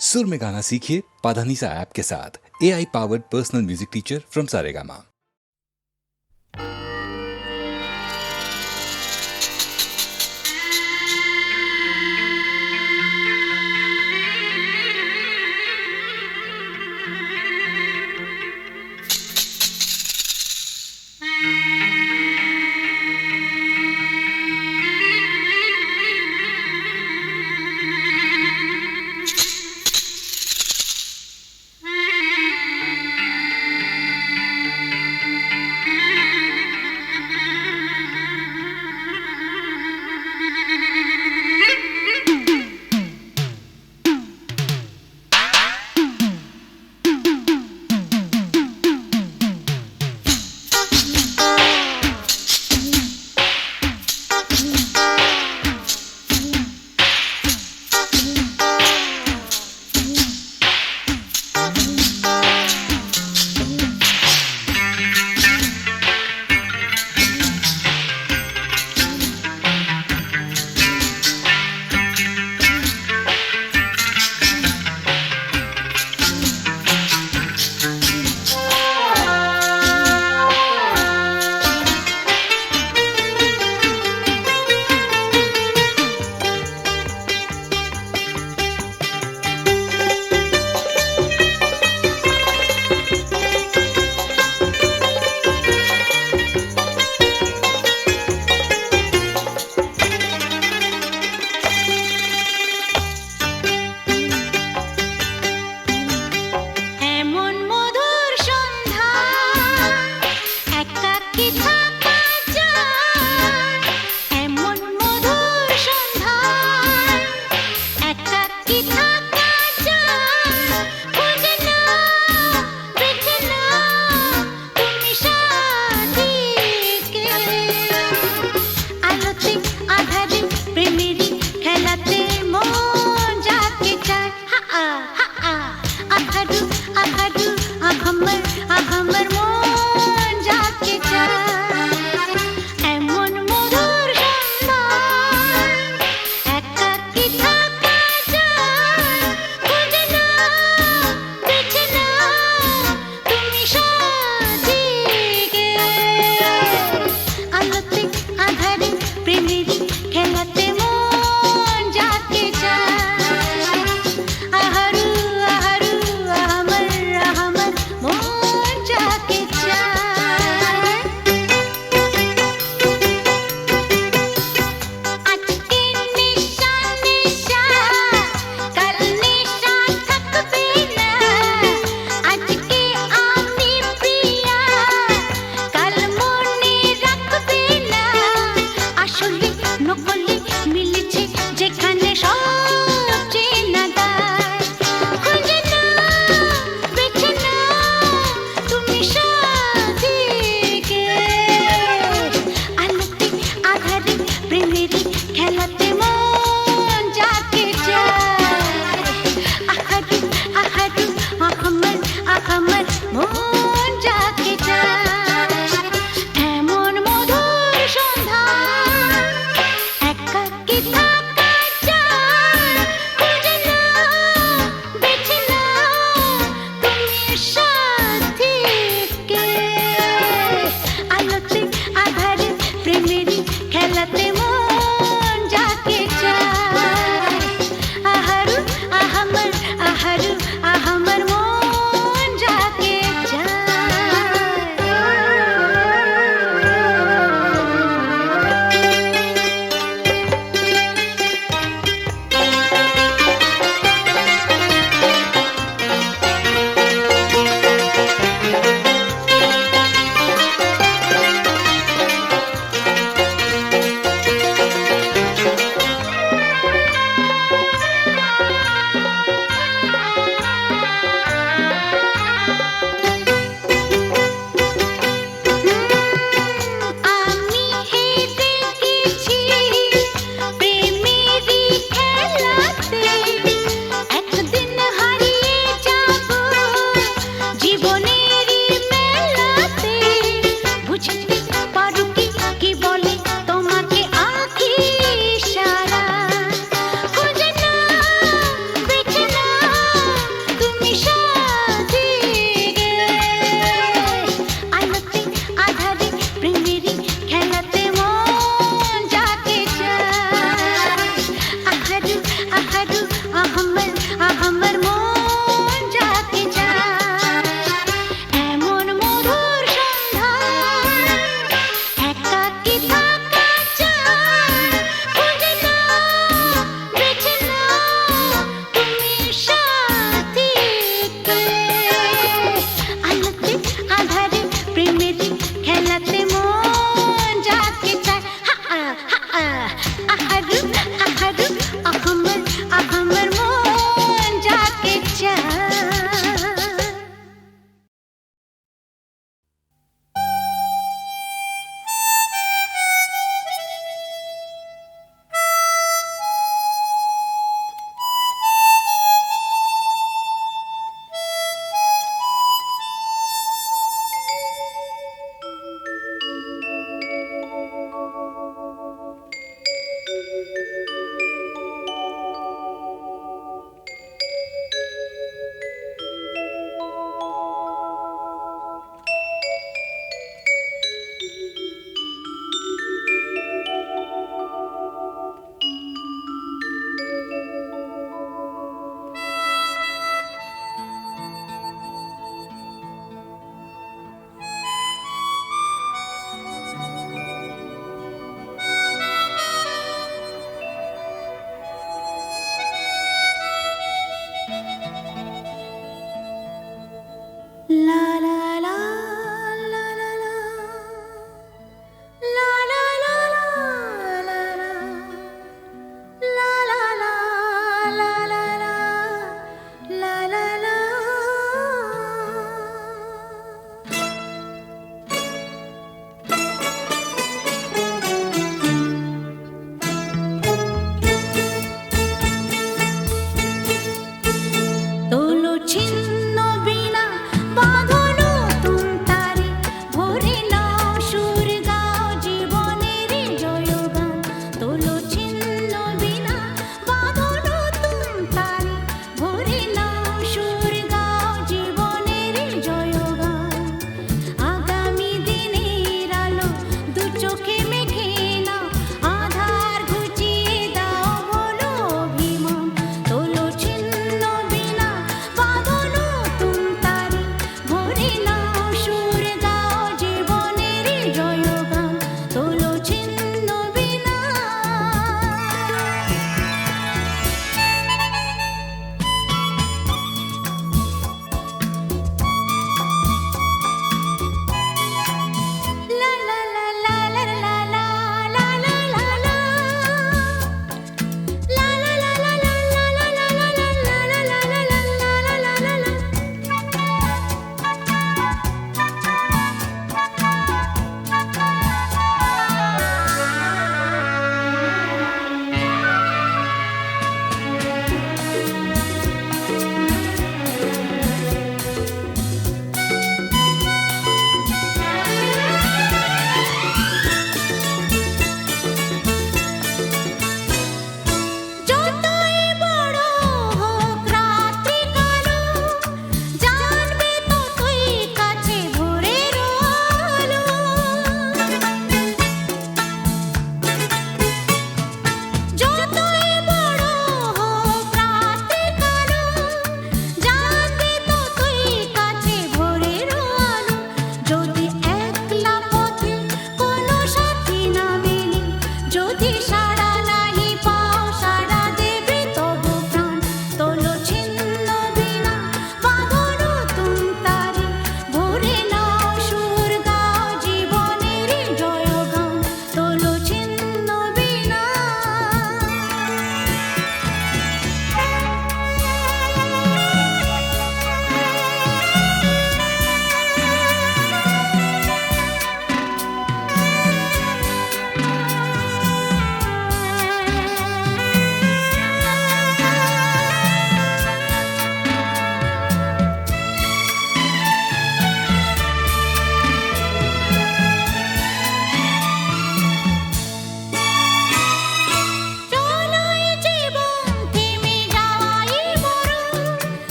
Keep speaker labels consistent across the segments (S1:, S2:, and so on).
S1: सुर में गाना सीखिए पाधानीसा ऐप के साथ। AI powered personal music teacher from Saregama.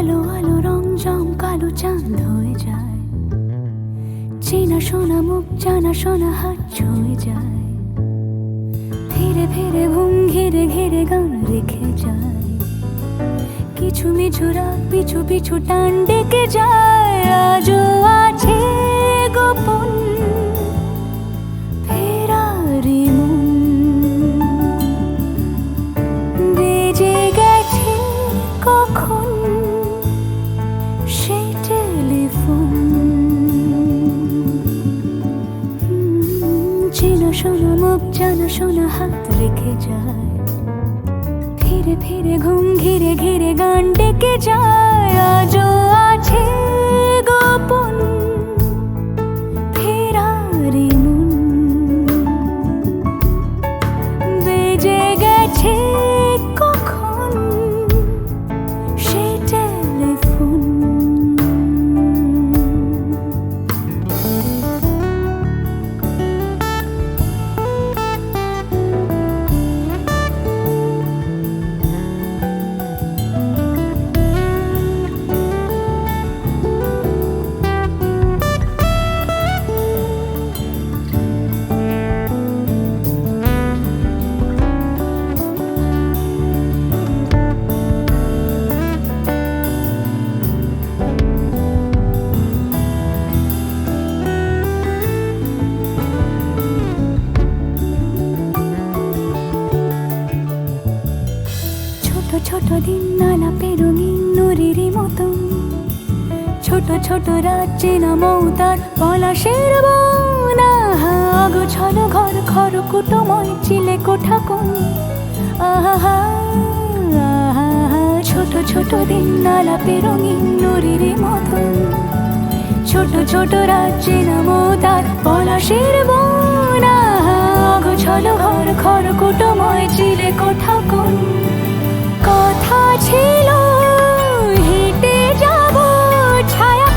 S2: আলো আলো রং জমকালো চাঁদ হয়ে যায়, চেনা শোনা মুখ জানা শোনা হাত ছুঁয়ে যায়, ধীরে ধীরে ঘুম ঘিরে ঘিরে গান রেখে যায়, কিছু মিছু রাত পিছু পিছু টান ডেকে যায়। আজও আছে গোপন ফেরারি মন, বেজে গেছে কখন সেই টেলিফোন। চেনা শোনা মুখ জানা শোনা হাত রেখে যায়, ধীরে ধীরে ঘুম ঘিরে ঘিরে গান ডেকে যায়। আজও আছে গোপন ফেরারি মন, বেজে গেছে কখন সেই টেলিফোন। ছোট দিন আলাপে রঙিন নুরির মতন, ছোট ছোট রাত চেনা মৌতার পলাশের বন। গোছানো ঘর খড়কুটোময় চিলে কোঠা কোন, আহা ছোট ছোট দিন আলাপে রঙিন নুরির মতন, ছোট ছোট রাত চেনা মৌতার পলাশের বন। গোছানো ঘর খড়কুটোময় চিলে কোঠা কোন, কথা ছিল হেঁটে যাব ছায়া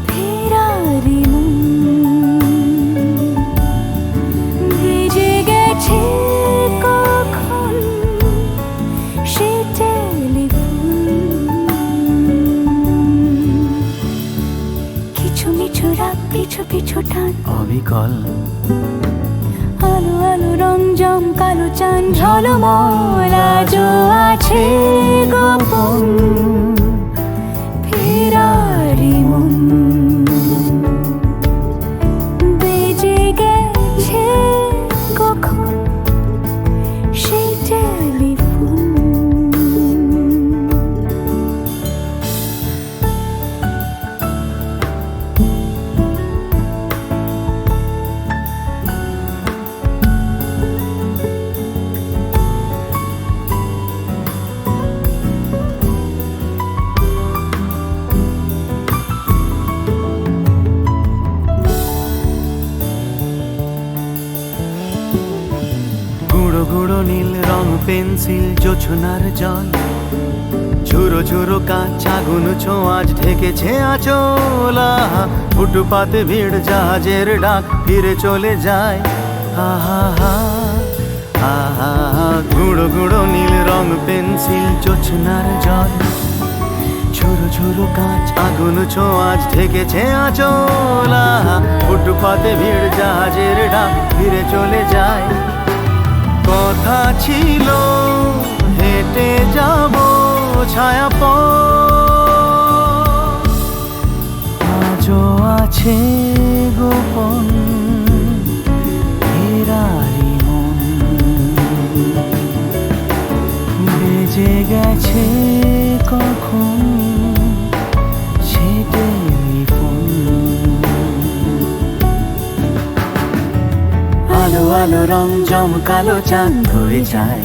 S2: ফেরারি মন, ভেজে গেছে কখন সে টেলিফোন। কিছু মিছু রাত পিছু পিছু টান
S3: অবিকল,
S2: আলো আলো রং জমকালো চাঁদ ঝলমল। আজও আছে গোপন ফেরারি মন, বেজে গেছে কখন সেই টেলিফোন।
S3: গুঁড়ো গুঁড়ো নীল রং পেন্সিল জোছনার জল, ঝুরো ঝুরো কাঁচ আগুন ছোঁয়াজ ঢেকেছে আঁচল। ফুটপাতে ভিড় জাহাজের ডাক ফিরে চলে যায়। আহা আহা গুঁড়ো গুঁড়ো নীল রং পেন্সিল জোছনার জল, ঝুরো ঝুরো কাঁচ আগুন ছোঁয়াজ ঢেকেছে আঁচল। ফুটপাতে ভিড় জাহাজের ডাক ফিরে চলে যায়। কথা ছিল হেঁটে যাব ছায়া আজও আছে গোপন ফেরারি মন, গেছে কখন সে টেলিফোন। আলো আলো রং জমকালো চাঁদ হয়ে যায়,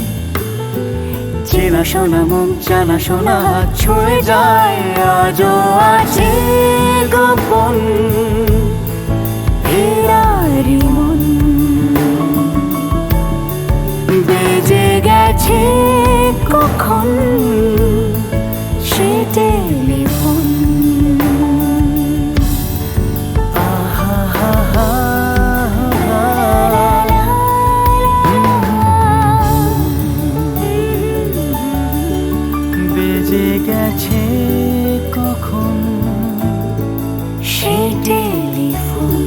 S3: চেনা শোনা মুখ জানা শোনা হাত ছুঁয়ে যায়। আজও আছে গোপন ফেরারি মন, বেজে গেছে কখন সে টেলিফোন। আহা হা হা বেজে গেছে কখন
S2: সে টেলিফোন।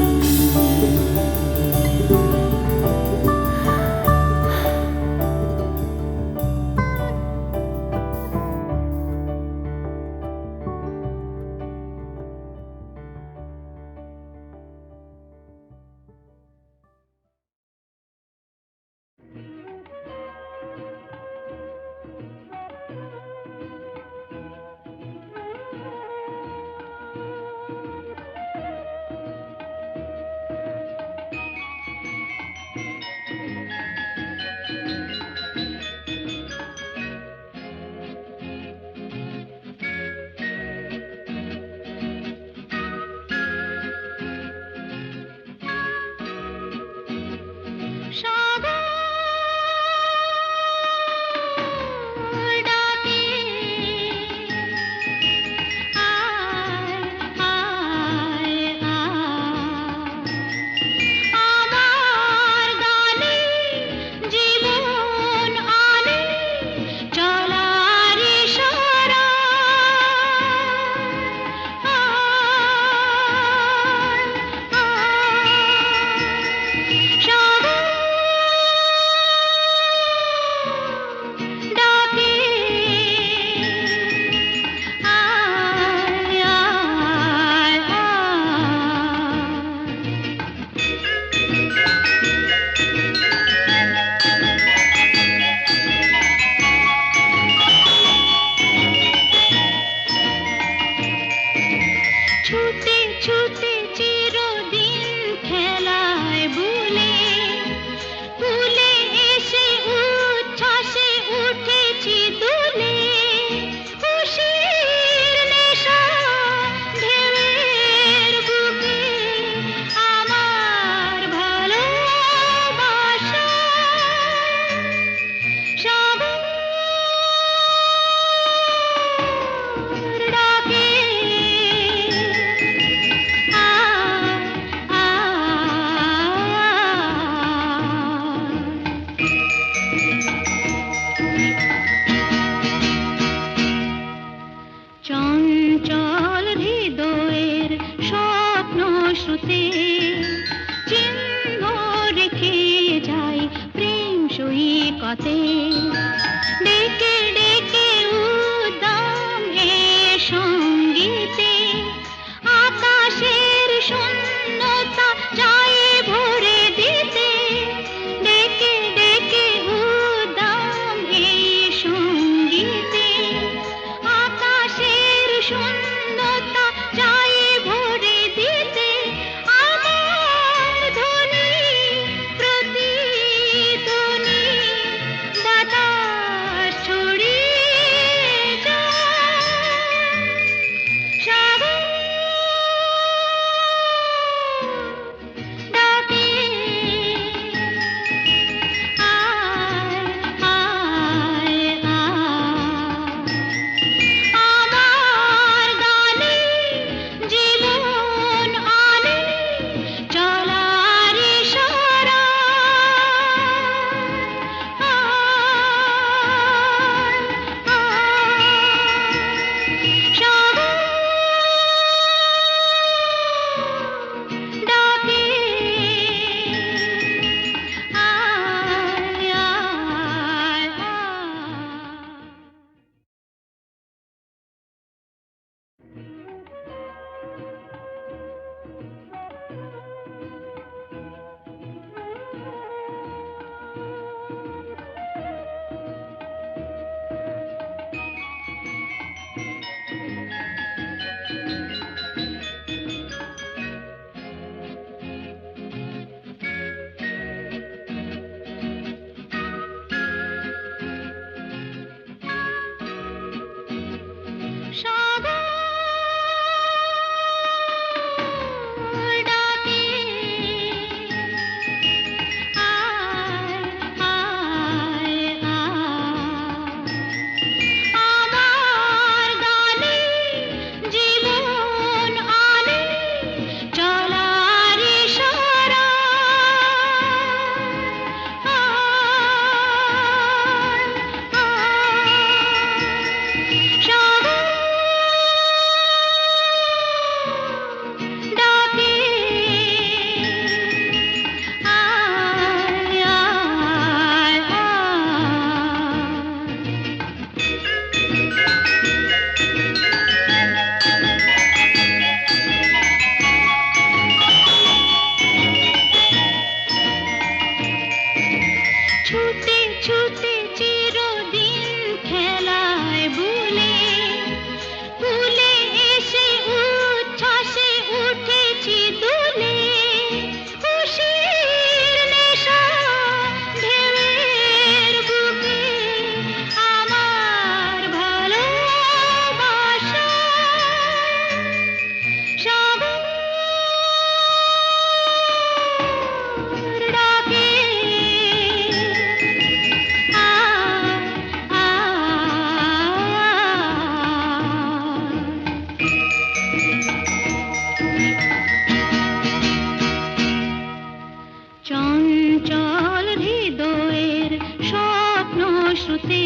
S2: স্রোতে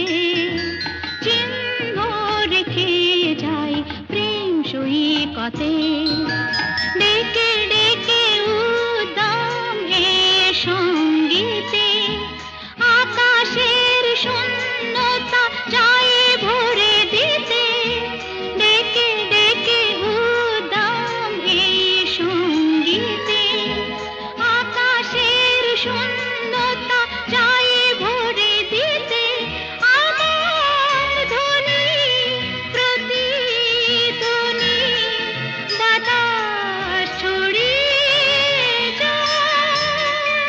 S2: চিহ্ন রেখে যায় প্রেম সৈকতে ডেকে ডেকে উদ্দাম এ সঙ্গীতে আকাশের শূন্যতা যায় ভরে দিতে ডেকে ডেকে উদ্দাম এ সঙ্গীতে আকাশের শূন্যতা যায় ভরে দিতে আমার ধ্বনি প্রতিধ্বনি বাতাস ছড়িয়ে যায়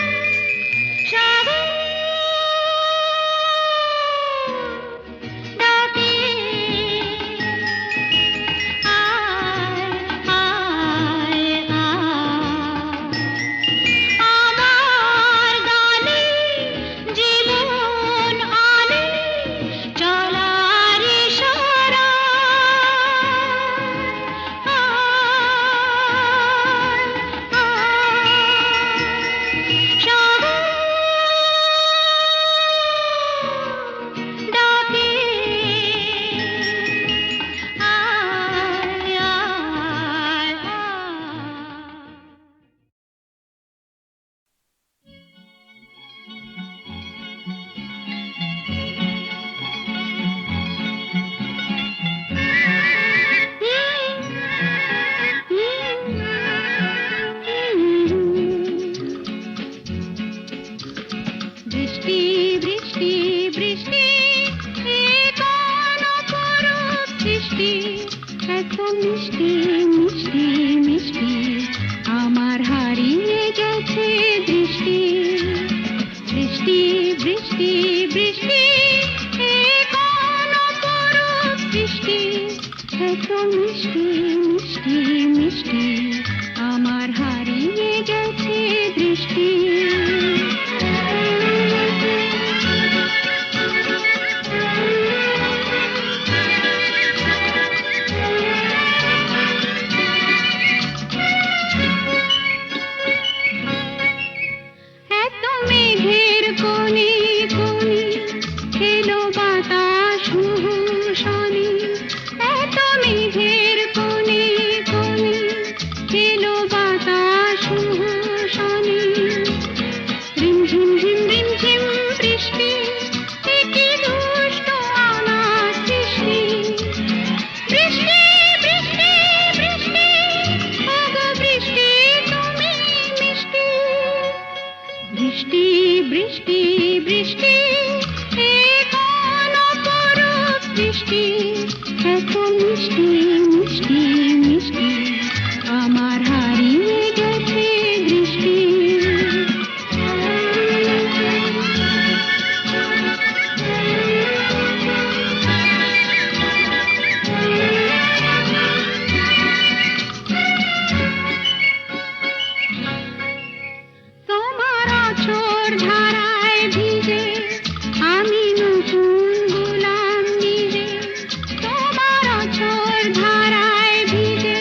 S2: সাগর ডাকে আয় আয় আয় আমার গানে জীবন আনে চলার ইশারা সাগর ডাকে আয় আয় আয় বৃষ্টি বৃষ্টি বৃষ্টি এ কোন অপরূপ সৃষ্টি এত মিষ্টি মিষ্টি মিষ্টি আমার হারিয়ে গেছে দৃষ্টি বৃষ্টি বৃষ্টি বৃষ্টি এ কোন অপরূপ সৃষ্টি এত মিষ্টি মিষ্টি মিষ্টি আমার হারিয়ে গেছে দৃষ্টি এত মেঘের কোণে কোণে এলো বাতাস শনি এত মেঘের কোণে কোণে এলো বাতাস শনি রিমঝিম ঝিম রিমঝিম বৃষ্টি এ কি দুষ্ট অনাথ সৃষ্টি বৃষ্টি বৃষ্টি বৃষ্টি ওগো বৃষ্টি তুমি মিষ্টি বৃষ্টি বৃষ্টি বৃষ্টি এ কোন অপরূপ বৃষ্টি এত মিষ্টি মিষ্টি মিষ্টি আমার হারিয়ে গেছে দৃষ্টি তোমার আছর ধারায় ভিজে আমি নতুন গোলাম নিজে তোমার আছর ধারায় ভিজে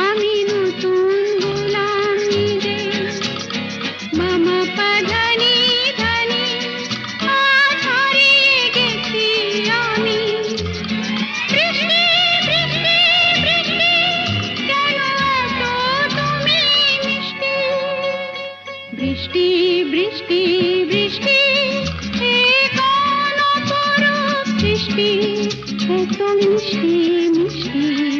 S2: আমি নতুন গোলাম নিজে মামা পাধানি ধানি আজ হারিয়ে গেছি আমি বৃষ্টি বৃষ্টি বৃষ্টি কেন এত তুমি মিষ্টি বৃষ্টি বৃষ্টি বৃষ্টি এ কোন অপরূপ সৃষ্টি এত মিষ্টি মিষ্টি